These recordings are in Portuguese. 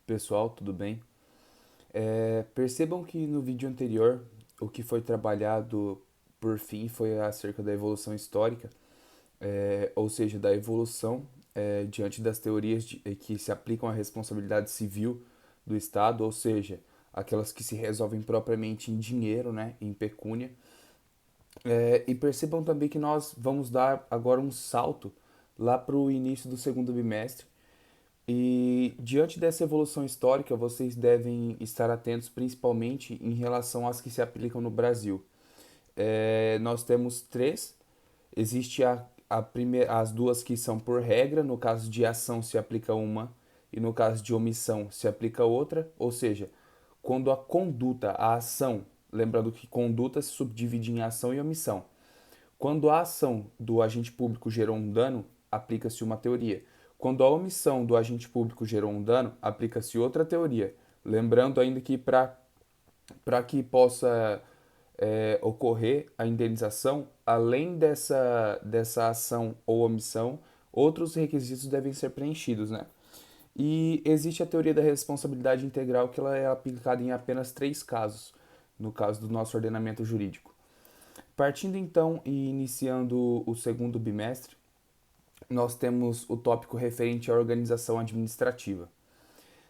Pessoal, tudo bem? Percebam que no vídeo anterior o que foi trabalhado por fim foi acerca da evolução histórica, ou seja, da evolução diante das teorias que se aplicam à responsabilidade civil do Estado, ou seja, aquelas que se resolvem propriamente em dinheiro, né, em pecúnia. E percebam também que nós vamos dar agora um salto lá para o início do segundo bimestre. E diante dessa evolução histórica, vocês devem estar atentos principalmente em relação às que se aplicam no Brasil. Nós temos três. Existe as duas que são por regra, no caso de ação se aplica uma e no caso de omissão se aplica outra, ou seja, quando a conduta, a ação, lembrando que conduta se subdivide em ação e omissão. Quando a ação do agente público gerou um dano, aplica-se uma teoria. Quando a omissão do agente público gerou um dano, aplica-se outra teoria. Lembrando ainda que para que possa ocorrer a indenização, além dessa ação ou omissão, outros requisitos devem ser preenchidos, né? E existe a teoria da responsabilidade integral que ela é aplicada em apenas três casos, no caso do nosso ordenamento jurídico. Partindo então e iniciando o segundo bimestre, nós temos o tópico referente à organização administrativa.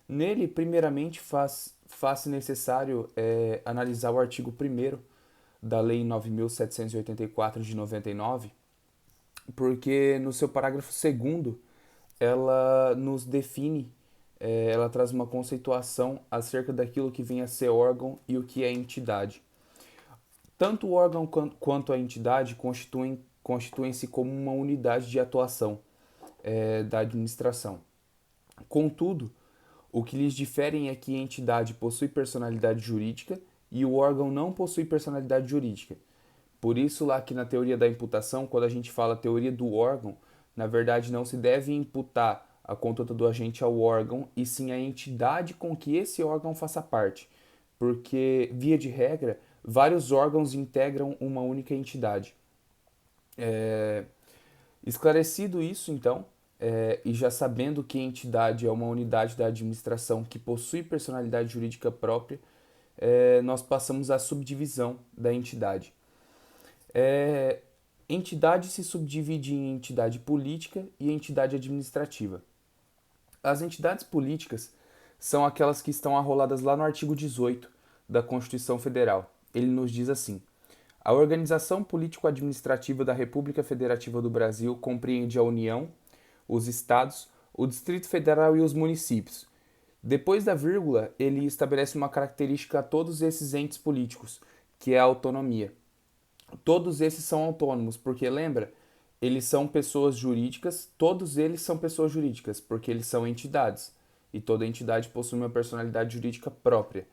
Nele, primeiramente, faz-se necessário analisar o artigo 1º da Lei 9.784 de 99, porque no seu parágrafo 2º ela nos define, ela traz uma conceituação acerca daquilo que vem a ser órgão e o que é entidade. Tanto o órgão quanto a entidade constituem-se como uma unidade de atuação da administração. Contudo, o que lhes diferem é que a entidade possui personalidade jurídica e o órgão não possui personalidade jurídica. Por isso, lá que na teoria da imputação, quando a gente fala teoria do órgão, na verdade não se deve imputar a conduta do agente ao órgão, e sim à entidade com que esse órgão faça parte. Porque, via de regra, vários órgãos integram uma única entidade. É, Esclarecido isso, então, e já sabendo que a entidade é uma unidade da administração que possui personalidade jurídica própria, nós passamos à subdivisão da entidade. É, Entidade se subdivide em entidade política e entidade administrativa. As entidades políticas são aquelas que estão arroladas lá no artigo 18 da Constituição Federal. Ele nos diz assim: a organização político-administrativa da República Federativa do Brasil compreende a União, os Estados, o Distrito Federal e os municípios. Depois da vírgula, ele estabelece uma característica a todos esses entes políticos, que é a autonomia. Todos esses são autônomos, porque lembra, eles são pessoas jurídicas, todos eles são pessoas jurídicas, porque eles são entidades, e toda entidade possui uma personalidade jurídica própria.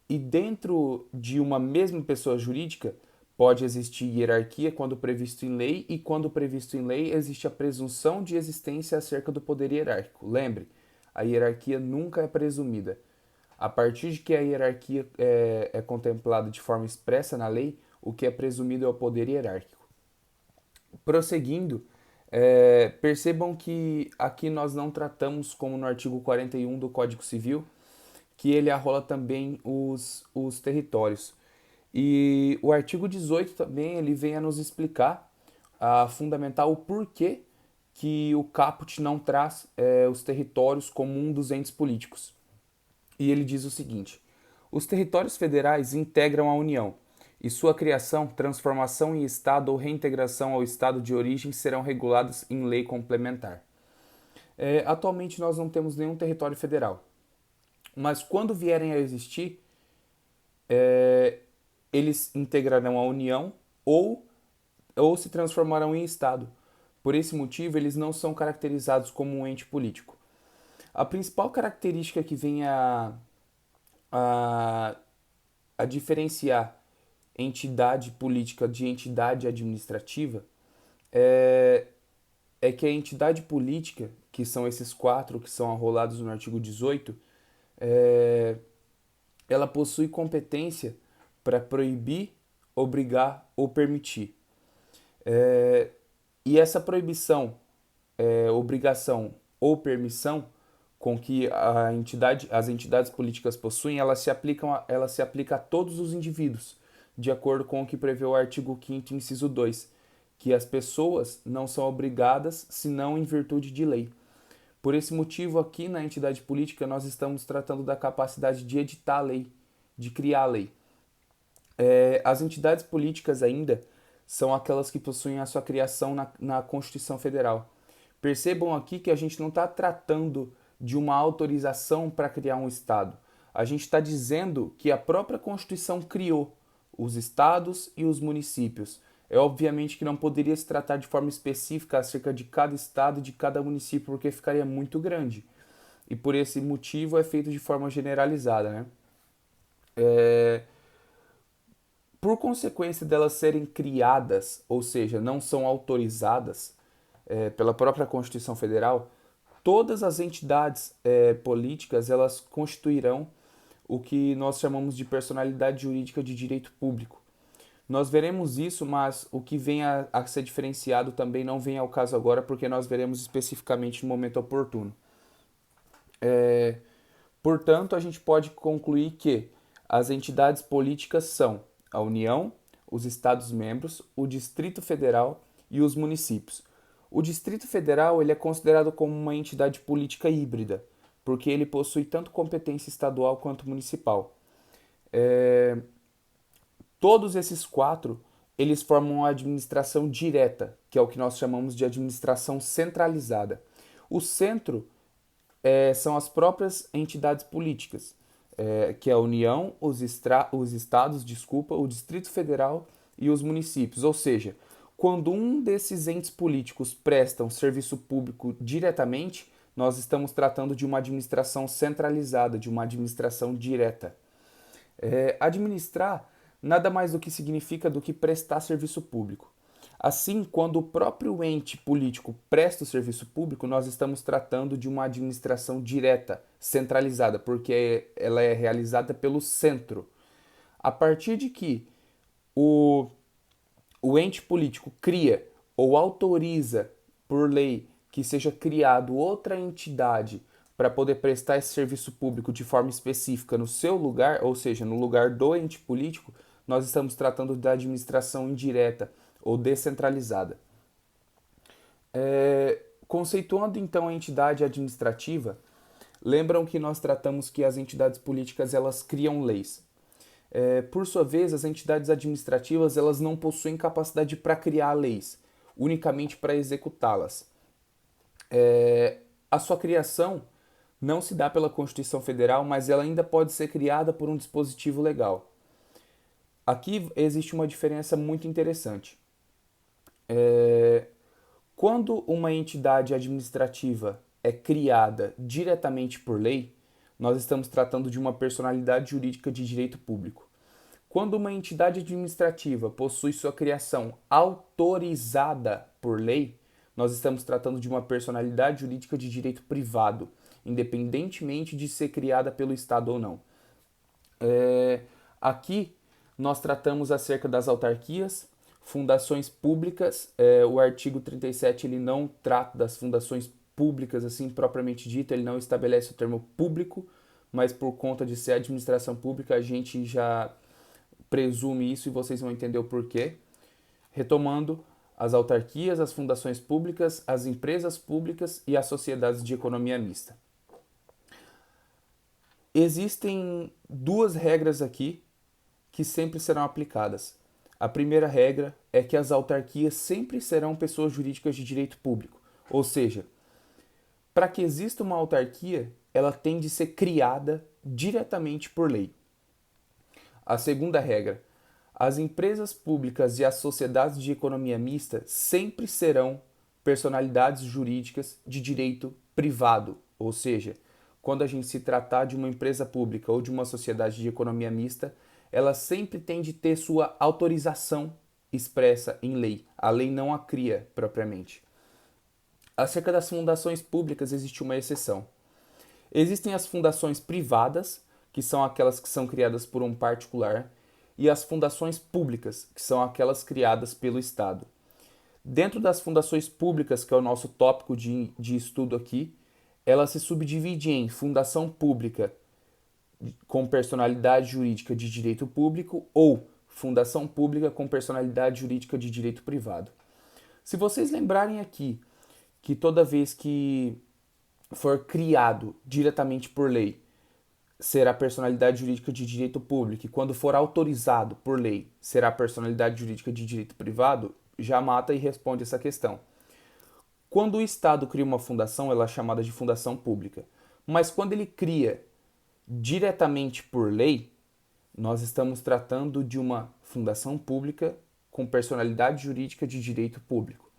E dentro de uma mesma pessoa jurídica, pode existir hierarquia quando previsto em lei, e quando previsto em lei, existe a presunção de existência acerca do poder hierárquico. Lembre, a hierarquia nunca é presumida. A partir de que a hierarquia é contemplada de forma expressa na lei, o que é presumido é o poder hierárquico. Prosseguindo, percebam que aqui nós não tratamos, como no artigo 41 do Código Civil, que ele arrola também os territórios. E o artigo 18 também ele vem a nos explicar, a fundamentar o porquê que o caput não traz os territórios como um dos entes políticos. E ele diz o seguinte: os territórios federais integram a União, e sua criação, transformação em Estado ou reintegração ao Estado de origem serão regulados em lei complementar. Atualmente nós não temos nenhum território federal, mas quando vierem a existir, eles integrarão a União ou se transformarão em Estado. Por esse motivo, eles não são caracterizados como um ente político. A principal característica que vem a, a diferenciar entidade política de entidade administrativa é, é que a entidade política, que são esses quatro que são arrolados no artigo 18, ela possui competência para proibir, obrigar ou permitir. E essa proibição, obrigação ou permissão com que as entidades políticas possuem, ela se aplica a todos os indivíduos, de acordo com o que prevê o artigo 5º, inciso 2, que as pessoas não são obrigadas, senão em virtude de lei. Por esse motivo, aqui na entidade política, nós estamos tratando da capacidade de editar a lei, de criar a lei. As entidades políticas ainda são aquelas que possuem a sua criação na Constituição Federal. Percebam aqui que a gente não está tratando de uma autorização para criar um Estado. A gente está dizendo que a própria Constituição criou os estados e os municípios. É obviamente que não poderia se tratar de forma específica acerca de cada estado e de cada município, porque ficaria muito grande. E por esse motivo é feito de forma generalizada, né? Por consequência delas serem criadas, ou seja, não são autorizadas pela própria Constituição Federal, todas as entidades políticas elas constituirão o que nós chamamos de personalidade jurídica de direito público. Nós veremos isso, mas o que vem a ser diferenciado também não vem ao caso agora, porque nós veremos especificamente no momento oportuno. Portanto, a gente pode concluir que as entidades políticas são a União, os Estados-membros, o Distrito Federal e os municípios. O Distrito Federal ele é considerado como uma entidade política híbrida, porque ele possui tanto competência estadual quanto municipal. Todos esses quatro, eles formam a administração direta, que é o que nós chamamos de administração centralizada. O centro são as próprias entidades políticas, que é a União, os estados, o Distrito Federal e os municípios. Ou seja, quando um desses entes políticos prestam serviço público diretamente, nós estamos tratando de uma administração centralizada, de uma administração direta. Administrar nada mais do que significa do que prestar serviço público. Assim, quando o próprio ente político presta o serviço público, nós estamos tratando de uma administração direta, centralizada, porque ela é realizada pelo centro. A partir de que o ente político cria ou autoriza por lei que seja criado outra entidade para poder prestar esse serviço público de forma específica no seu lugar, ou seja, no lugar do ente político, nós estamos tratando da administração indireta ou descentralizada. Conceituando então a entidade administrativa, lembram que nós tratamos que as entidades políticas elas criam leis. Por sua vez, as entidades administrativas elas não possuem capacidade para criar leis, unicamente para executá-las. A sua criação não se dá pela Constituição Federal, mas ela ainda pode ser criada por um dispositivo legal. Aqui existe uma diferença muito interessante. Quando uma entidade administrativa é criada diretamente por lei, nós estamos tratando de uma personalidade jurídica de direito público. Quando uma entidade administrativa possui sua criação autorizada por lei, nós estamos tratando de uma personalidade jurídica de direito privado, independentemente de ser criada pelo Estado ou não. Aqui nós tratamos acerca das autarquias, fundações públicas. O artigo 37 ele não trata das fundações públicas assim propriamente dito, ele não estabelece o termo público, mas por conta de ser administração pública a gente já presume isso e vocês vão entender o porquê. Retomando, as autarquias, as fundações públicas, as empresas públicas e as sociedades de economia mista. Existem duas regras aqui que sempre serão aplicadas. A primeira regra é que as autarquias sempre serão pessoas jurídicas de direito público, ou seja, para que exista uma autarquia, ela tem de ser criada diretamente por lei. A segunda regra, as empresas públicas e as sociedades de economia mista sempre serão personalidades jurídicas de direito privado, ou seja, quando a gente se tratar de uma empresa pública ou de uma sociedade de economia mista, ela sempre tem de ter sua autorização expressa em lei. A lei não a cria propriamente. Acerca das fundações públicas existe uma exceção. Existem as fundações privadas, que são aquelas que são criadas por um particular, e as fundações públicas, que são aquelas criadas pelo Estado. Dentro das fundações públicas, que é o nosso tópico de estudo aqui, ela se subdivide em fundação pública com personalidade jurídica de direito público ou fundação pública com personalidade jurídica de direito privado. Se vocês lembrarem aqui que toda vez que for criado diretamente por lei, será personalidade jurídica de direito público, e quando for autorizado por lei, será personalidade jurídica de direito privado, já mata e responde essa questão. Quando o Estado cria uma fundação, ela é chamada de fundação pública. Mas quando ele cria diretamente por lei, nós estamos tratando de uma fundação pública com personalidade jurídica de direito público.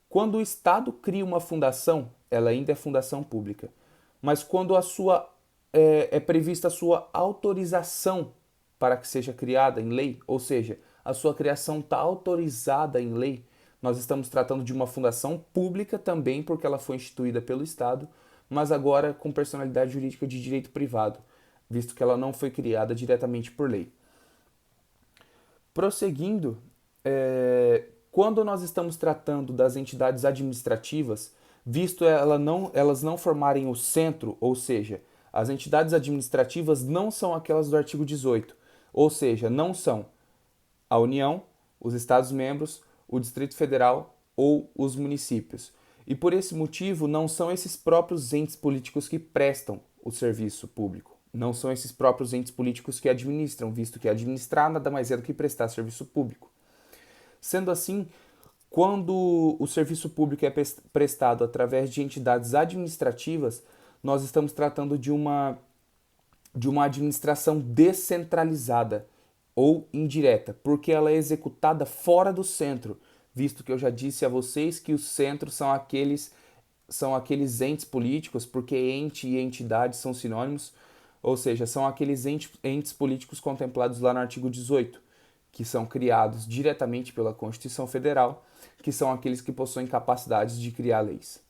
Quando o Estado cria uma fundação, ela ainda é fundação pública. Mas quando é prevista a sua autorização para que seja criada em lei, ou seja, a sua criação está autorizada em lei, nós estamos tratando de uma fundação pública também, porque ela foi instituída pelo Estado, mas agora com personalidade jurídica de direito privado, visto que ela não foi criada diretamente por lei. Prosseguindo, quando nós estamos tratando das entidades administrativas, visto elas não formarem o centro, ou seja, as entidades administrativas não são aquelas do artigo 18, ou seja, não são a União, os Estados-membros, o Distrito Federal ou os municípios. E por esse motivo, não são esses próprios entes políticos que prestam o serviço público. Não são esses próprios entes políticos que administram, visto que administrar nada mais é do que prestar serviço público. Sendo assim, quando o serviço público é prestado através de entidades administrativas, nós estamos tratando de uma administração descentralizada ou indireta, porque ela é executada fora do centro, visto que eu já disse a vocês que os centros são aqueles entes políticos, porque ente e entidade são sinônimos, ou seja, são aqueles entes políticos contemplados lá no artigo 18, que são criados diretamente pela Constituição Federal, que são aqueles que possuem capacidades de criar leis.